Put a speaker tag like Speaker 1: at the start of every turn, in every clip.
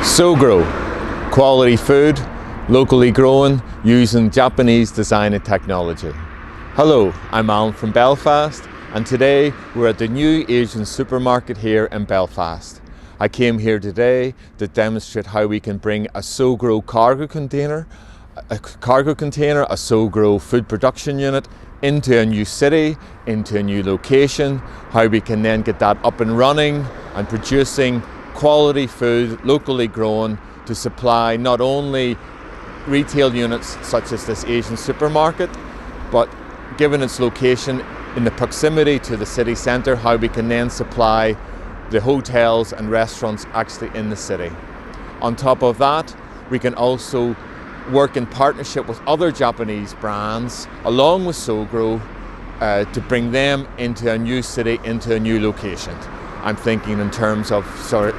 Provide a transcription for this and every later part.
Speaker 1: So-Grow, quality food, locally grown, using Japanese design and technology. Hello, I'm Alan from Belfast, and today we're at the new Asian supermarket here in Belfast. I came here today to demonstrate how we can bring a So-Grow cargo container, a So-Grow food production unit into a new city, into a new location, how we can then get that up and running and producing quality food, locally grown, to supply not only retail units such as this Asian supermarket, but given its location in the proximity to the city centre, how we can then supply the hotels and restaurants actually in the city. On top of that, we can also work in partnership with other Japanese brands along with So-Grow to bring them into a new city, into a new location. I'm thinking in terms of soy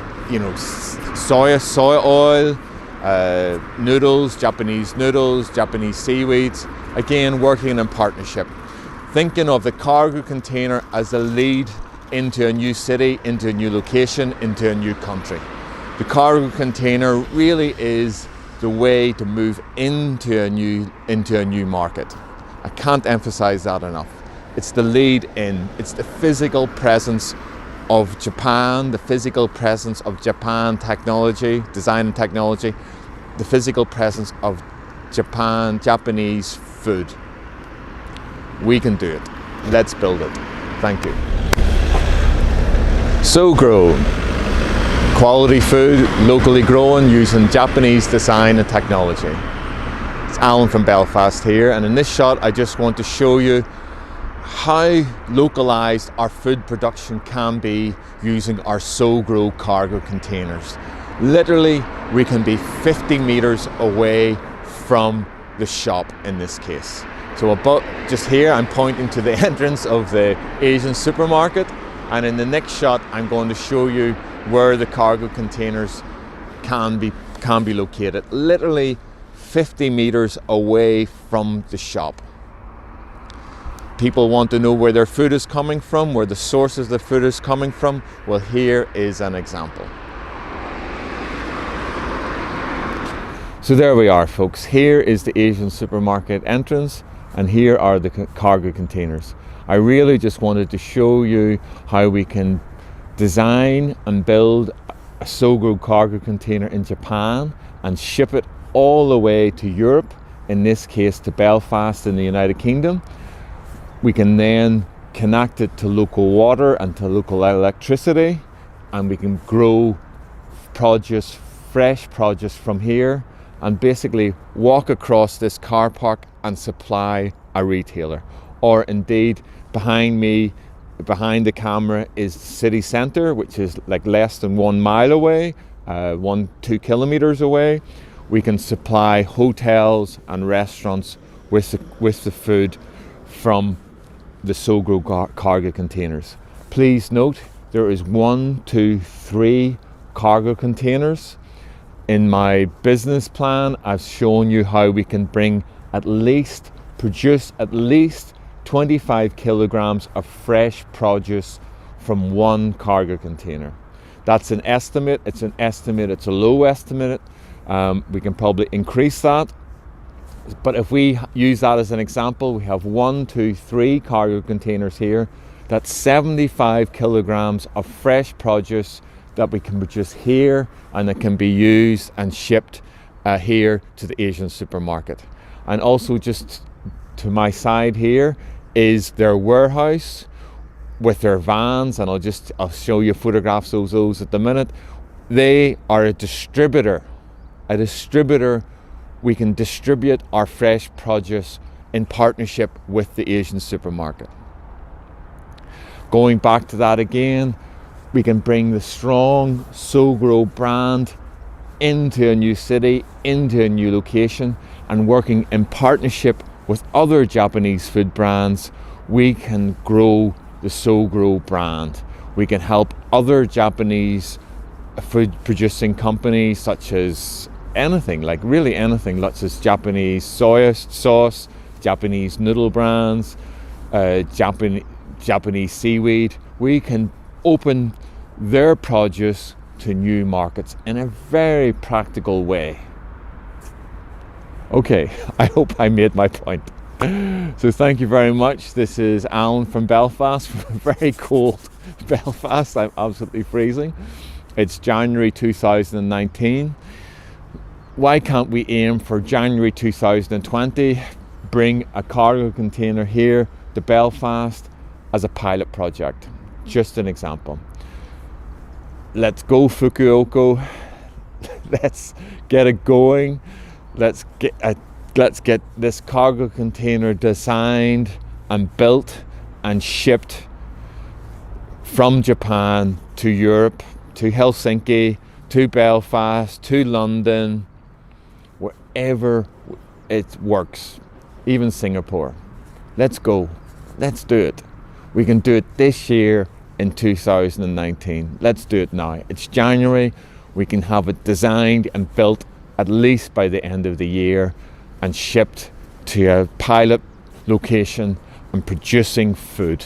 Speaker 1: oil, noodles, Japanese seaweeds, again working in partnership. Thinking of the cargo container as a lead into a new city, into a new location, into a new country. The cargo container really is the way to move into a new market. I can't emphasize that enough. It's the lead in, it's the physical presence of Japan, the physical presence of Japan technology, design and technology, the physical presence of Japanese food. We can do it. Let's build it. Thank you. So-Grow, quality food, locally grown, using Japanese design and technology. It's Alan from Belfast here, and in this shot I just want to show you how localized our food production can be using our So-Grow cargo containers. Literally, we can be 50 meters away from the shop in this case. So about just here, I'm pointing to the entrance of the Asian supermarket, and in the next shot, I'm going to show you where the cargo containers can be located. Literally 50 meters away from the shop. People want to know where their food is coming from, where the sources of the food is coming from. Well, here is an example. So there we are, folks. Here is the Asian supermarket entrance, and here are the cargo containers. I really just wanted to show you how we can design and build a So-Grow cargo container in Japan and ship it all the way to Europe, in this case to Belfast in the United Kingdom. We can then connect it to local water and to local electricity, and we can grow produce, fresh produce from here, and basically walk across this car park and supply a retailer. Or indeed, behind me, behind the camera, is city centre, which is like less than 1 mile away, 2 kilometers away. We can supply hotels and restaurants with the food from the So-Grow cargo containers. Please note, there is 1, 2, 3 cargo containers. In my business plan, I've shown you how we can produce at least 25 kilograms of fresh produce from 1 cargo container. That's an estimate, it's a low estimate. We can probably increase that. But if we use that as an example, we have 1, 2, 3 cargo containers here. That's 75 kilograms of fresh produce that we can produce here, and that can be used and shipped here to the Asian supermarket. And also just to my side here is their warehouse with their vans, and I'll show you photographs of those at the minute. They are a distributor. We can distribute our fresh produce in partnership with the Asian supermarket. Going back to that again, we can bring the strong So-Grow brand into a new city, into a new location, and working in partnership with other Japanese food brands, we can grow the So-Grow brand. We can help other Japanese food producing companies, such as anything, such as Japanese soy sauce, Japanese noodle brands, Japanese seaweed. We can open their produce to new markets in a very practical way. Okay, I hope I made my point. So thank you very much. This is Alan from Belfast, very cold Belfast. I'm absolutely freezing. It's January 2019. Why can't we aim for January 2020? Bring a cargo container here to Belfast as a pilot project. Just an example. Let's go Fukuoka. Let's get it going. Let's get this cargo container designed and built and shipped from Japan to Europe, to Helsinki, to Belfast, to London, wherever it works, even Singapore. Let's go. Let's do it. We can do it this year in 2019. Let's do it now. It's January. We can have it designed and built at least by the end of the year and shipped to a pilot location and producing food,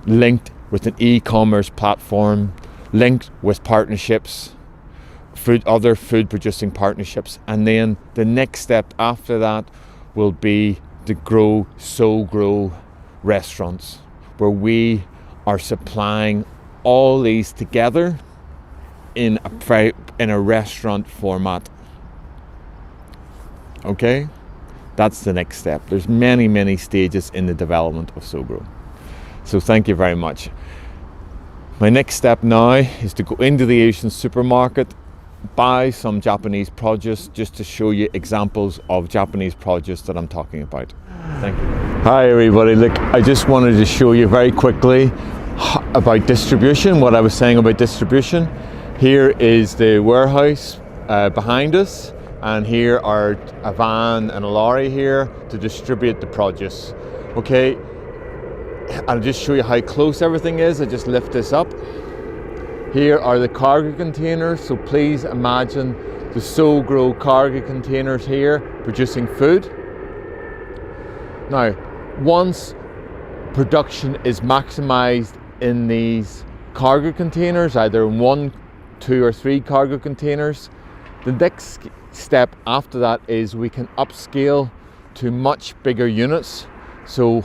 Speaker 1: linked with an e-commerce platform, linked with partnerships, other food producing partnerships. And then the next step after that will be to grow grow restaurants, where we are supplying all these together in a restaurant format. Okay, that's the next step. There's many stages in the development of SoGrow. So thank you very much. My next step now is to go into the Asian supermarket, buy some Japanese produce, just to show you examples of Japanese produce that I'm talking about. Thank you. Hi everybody, look, I just wanted to show you very quickly about distribution, what I was saying about distribution. Here is the warehouse behind us, and here are a van and a lorry here to distribute the produce. Okay, I'll just show you how close everything is. I just lift this up. Here are the cargo containers, so please imagine the SoGrow cargo containers here producing food. Now, once production is maximized in these cargo containers, either in 1, 2 or 3 cargo containers, the next step after that is we can upscale to much bigger units. So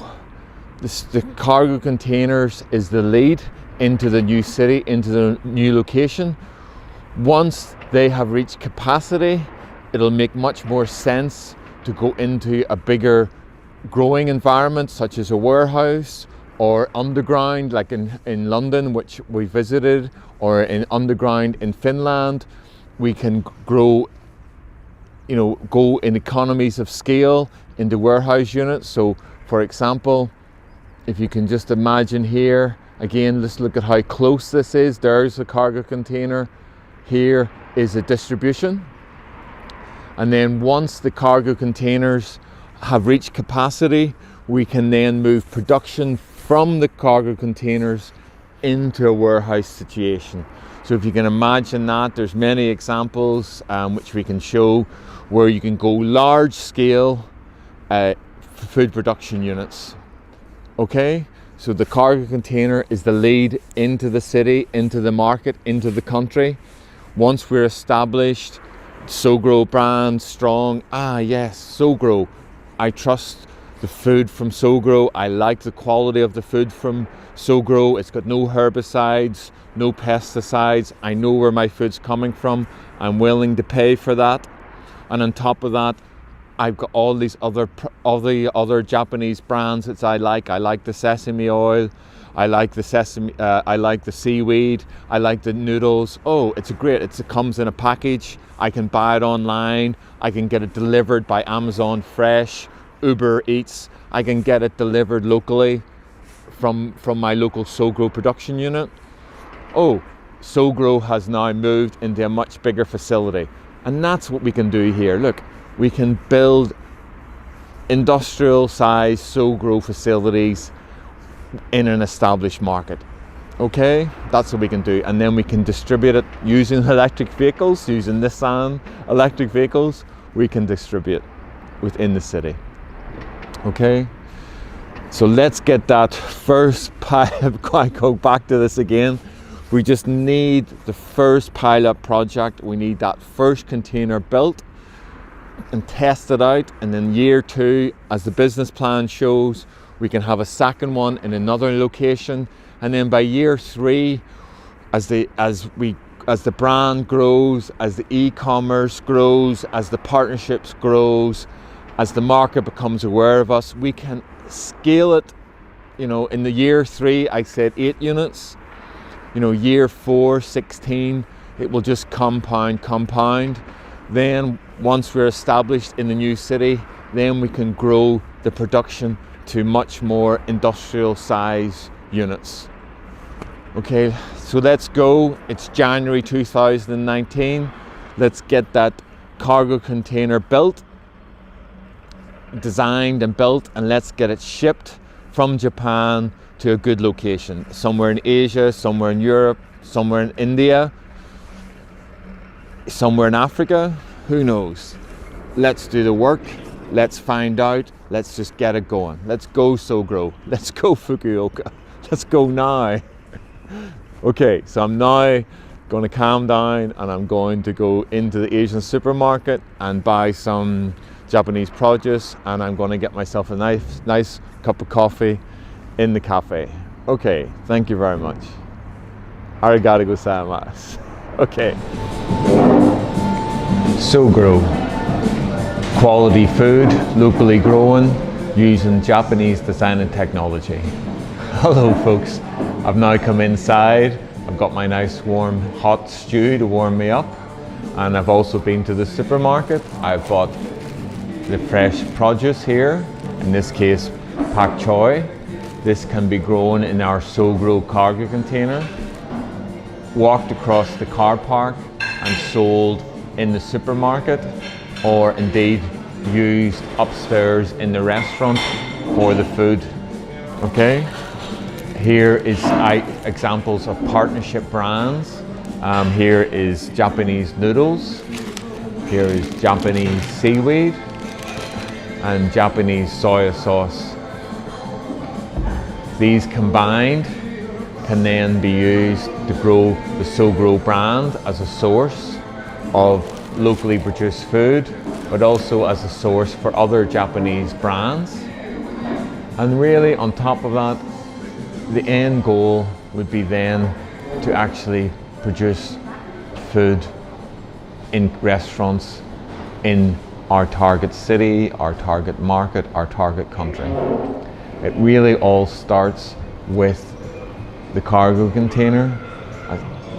Speaker 1: the cargo containers is the lead into the new city, into the new location. Once they have reached capacity, it'll make much more sense to go into a bigger growing environment, such as a warehouse or underground, like in London, which we visited, or in underground in Finland. We can grow, go in economies of scale into warehouse units. So for example, if you can just imagine here, again, let's look at how close this is. There's a cargo container. Here is a distribution. And then once the cargo containers have reached capacity, we can then move production from the cargo containers into a warehouse situation. So if you can imagine that, there's many examples which we can show where you can go large scale food production units. Okay, so the cargo container is the lead into the city, into the market, into the country. Once we're established, SoGrow brand strong, yes, SoGrow, I trust the food from SoGrow. I like the quality of the food from SoGrow. It's got no herbicides, no pesticides. I know where my food's coming from. I'm willing to pay for that. And on top of that, I've got all these other Japanese brands that I like. I like the sesame oil. I like the I like the seaweed. I like the noodles. Oh, it's great. It comes in a package. I can buy it online. I can get it delivered by Amazon Fresh, Uber Eats. I can get it delivered locally from my local SoGrow production unit. Oh, SoGrow has now moved into a much bigger facility. And that's what we can do here. Look, we can build industrial size SoGrow facilities in an established market. Okay, that's what we can do. And then we can distribute it using electric vehicles, using Nissan electric vehicles. We can distribute within the city. Okay, so let's get that first go back to this again. We just need the first pilot project. We need that first container built and tested out, and then year 2, as the business plan shows, we can have a second one in another location, and then by year 3, as the brand grows, as the e-commerce grows, as the partnerships grows, as the market becomes aware of us, we can scale it. You know, in the year 3, I said 8 units. You know, year 4, 16. It will just compound. Then once we're established in the new city, then we can grow the production to much more industrial size units. Okay, so let's go. It's January 2019. Let's get that cargo container built, designed and built, and let's get it shipped from Japan to a good location. Somewhere in Asia, somewhere in Europe, somewhere in India, somewhere in Africa, who knows? Let's do the work. Let's find out. Let's just get it going. Let's go SoGrow. Let's go Fukuoka. Let's go now. Okay, so I'm now going to calm down and I'm going to go into the Asian supermarket and buy some Japanese produce, and I'm going to get myself a nice cup of coffee in the cafe. Okay, thank you very much. Arigato gozaimasu. Okay. SoGrow. Quality food, locally grown, using Japanese design and technology. Hello folks, I've now come inside. I've got my nice warm hot stew to warm me up, and I've also been to the supermarket. I've bought the fresh produce here, in this case pak choi. This can be grown in our SoGrow cargo container, walked across the car park and sold in the supermarket, or indeed used upstairs in the restaurant for the food. Okay, here is examples of partnership brands. Here is Japanese noodles, here is Japanese seaweed, and Japanese soy sauce. These combined can then be used to grow the SoGrow brand as a source of locally produced food, but also as a source for other Japanese brands. And really on top of that, the end goal would be then to actually produce food in restaurants in our target city, our target market, our target country. It really all starts with the cargo container,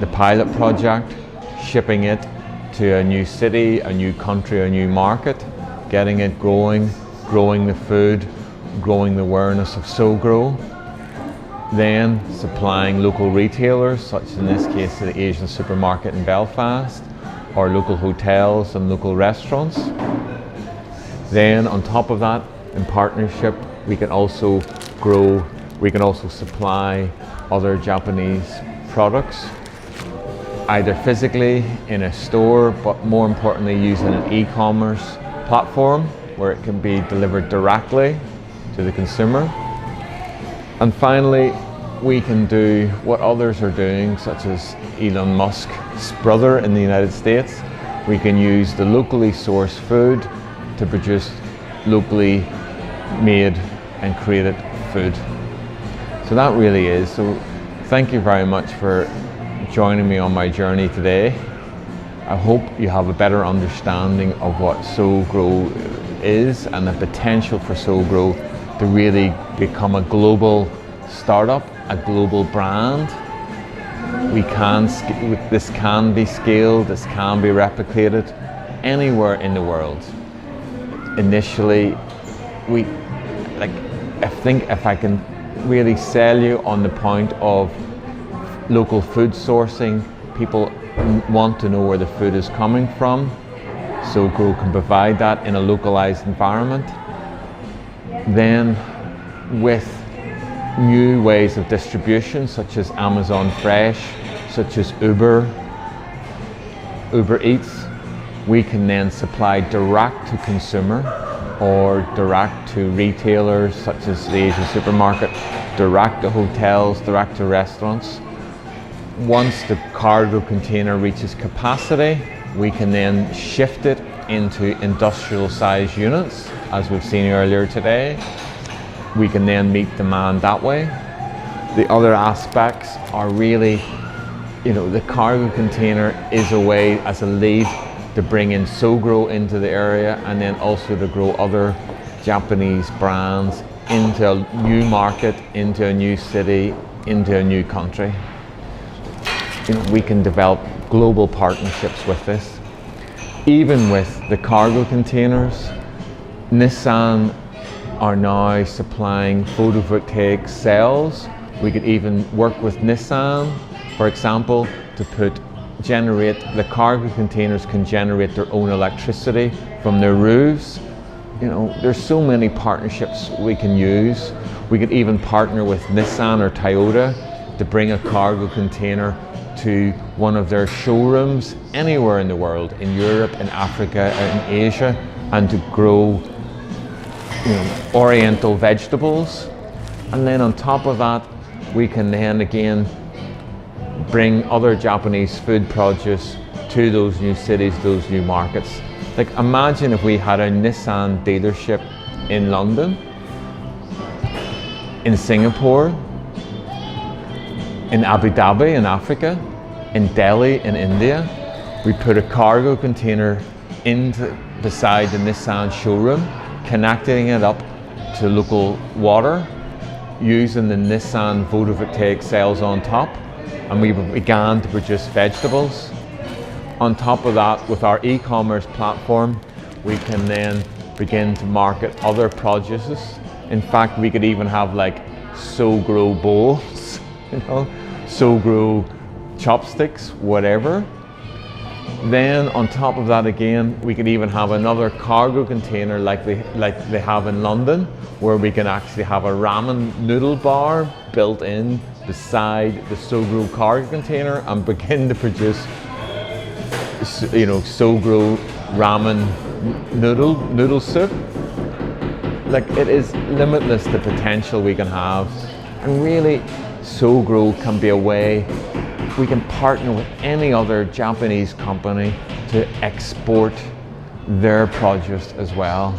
Speaker 1: the pilot project, shipping it to a new city, a new country, a new market, getting it growing the food, growing the awareness of SoGrow, then supplying local retailers, such in this case the Asian supermarket in Belfast, or local hotels and local restaurants. Then on top of that, in partnership, we can also grow, we can also supply other Japanese products, either physically in a store, but more importantly using an e-commerce platform where it can be delivered directly to the consumer. And finally, we can do what others are doing, such as Elon Musk's brother in the United States. We can use the locally sourced food to produce locally made and created food. So that really is. So thank you very much for joining me on my journey today. I hope you have a better understanding of what SoGrow is and the potential for SoGrow to really become a global startup, a global brand. This can be scaled, this can be replicated anywhere in the world. Initially, I think if I can really sell you on the point of local food sourcing, people want to know where the food is coming from. SoGrow can provide that in a localized environment. Then with new ways of distribution, such as Amazon Fresh, such as Uber Eats, we can then supply direct to consumer or direct to retailers such as the Asian supermarket, direct to hotels, direct to restaurants. once the cargo container reaches capacity, we can then shift it into industrial size units, as we've seen earlier today. We can then meet demand that way. The other aspects are really, the cargo container is a way as a lead to bring in SoGro into the area, and then also to grow other Japanese brands into a new market, into a new city, into a new country. We can develop global partnerships with this. Even with the cargo containers, Nissan are now supplying photovoltaic cells. We could even work with Nissan, for example, to generate, the cargo containers can generate their own electricity from their roofs. There's so many partnerships we can use. We could even partner with Nissan or Toyota to bring a cargo container to one of their showrooms anywhere in the world, in Europe, in Africa, in Asia, and to grow oriental vegetables. And then on top of that, we can then again bring other Japanese food produce to those new cities, those new markets. Like, imagine if we had a Nissan dealership in London, in Singapore, in Abu Dhabi in Africa, in Delhi in India. We put a cargo container beside the Nissan showroom, connecting it up to local water, using the Nissan photovoltaic cells on top, and we began to produce vegetables. On top of that, with our e-commerce platform, we can then begin to market other produces. In fact, we could even have like SoGro bowls, SoGro chopsticks, whatever. Then on top of that again, we could even have another cargo container like they have in London, where we can actually have a ramen noodle bar built in beside the SoGro cargo container and begin to produce SoGro ramen noodle soup. Like, it is limitless the potential we can have, and really SoGro can be a way we can partner with any other Japanese company to export their produce as well.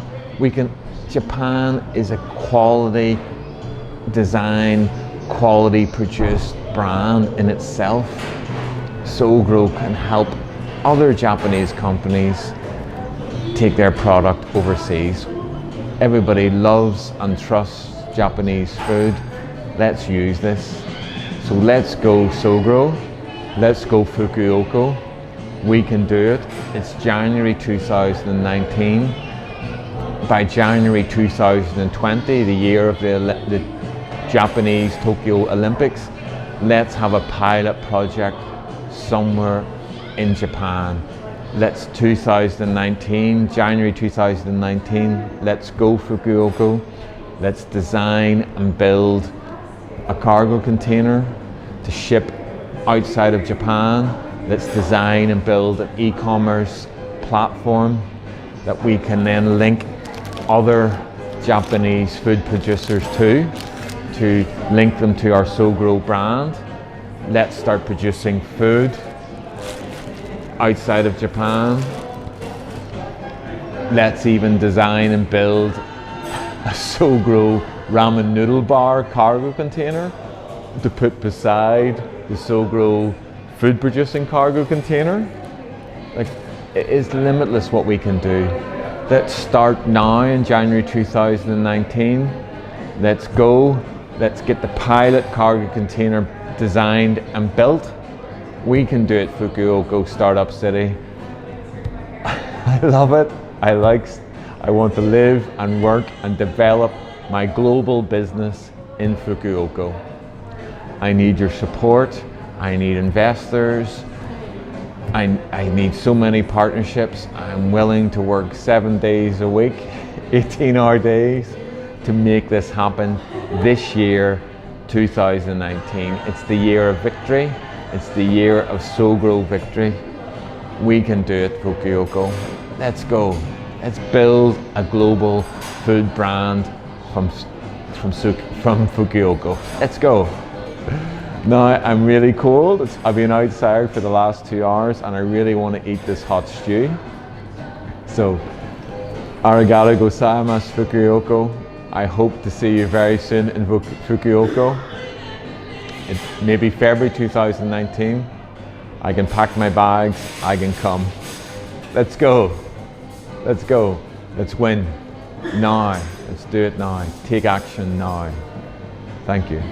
Speaker 1: Japan is a quality design, quality produced brand in itself. SoGro can help other Japanese companies take their product overseas. Everybody loves and trusts Japanese food. Let's use this. So let's go SoGro, let's go Fukuoka. We can do it. It's January 2019. By January 2020, the year of the Japanese Tokyo Olympics, let's have a pilot project somewhere in Japan. Let's January 2019, let's go Fukuoka. Let's design and build a cargo container to ship outside of Japan. Let's design and build an e-commerce platform that we can then link other Japanese food producers to link them to our SoGro brand. Let's start producing food outside of Japan. Let's even design and build a SoGro ramen noodle bar cargo container to put beside the SoGro food producing cargo container. Like, it is limitless what we can do. Let's start now in January 2019. Let's go. Let's get the pilot cargo container designed and built. We can do it, Fukuoka Startup City. I love it. I want to live and work and develop my global business in Fukuoka. I need your support. I need investors. I need so many partnerships. I'm willing to work 7 days a week, 18-hour days, to make this happen this year, 2019. It's the year of victory. It's the year of SoGro victory. We can do it, Fukuoka. Let's go. Let's build a global food brand from Fukuoka. Let's go. Now I'm really cold. I've been outside for the last 2 hours and I really want to eat this hot stew. So, arigato gozaimasu, Fukuoka. I hope to see you very soon in Fukuoka. It may be February 2019. I can pack my bags, I can come. Let's go. Let's go. Let's win. Now. Let's do it now. Take action now. Thank you.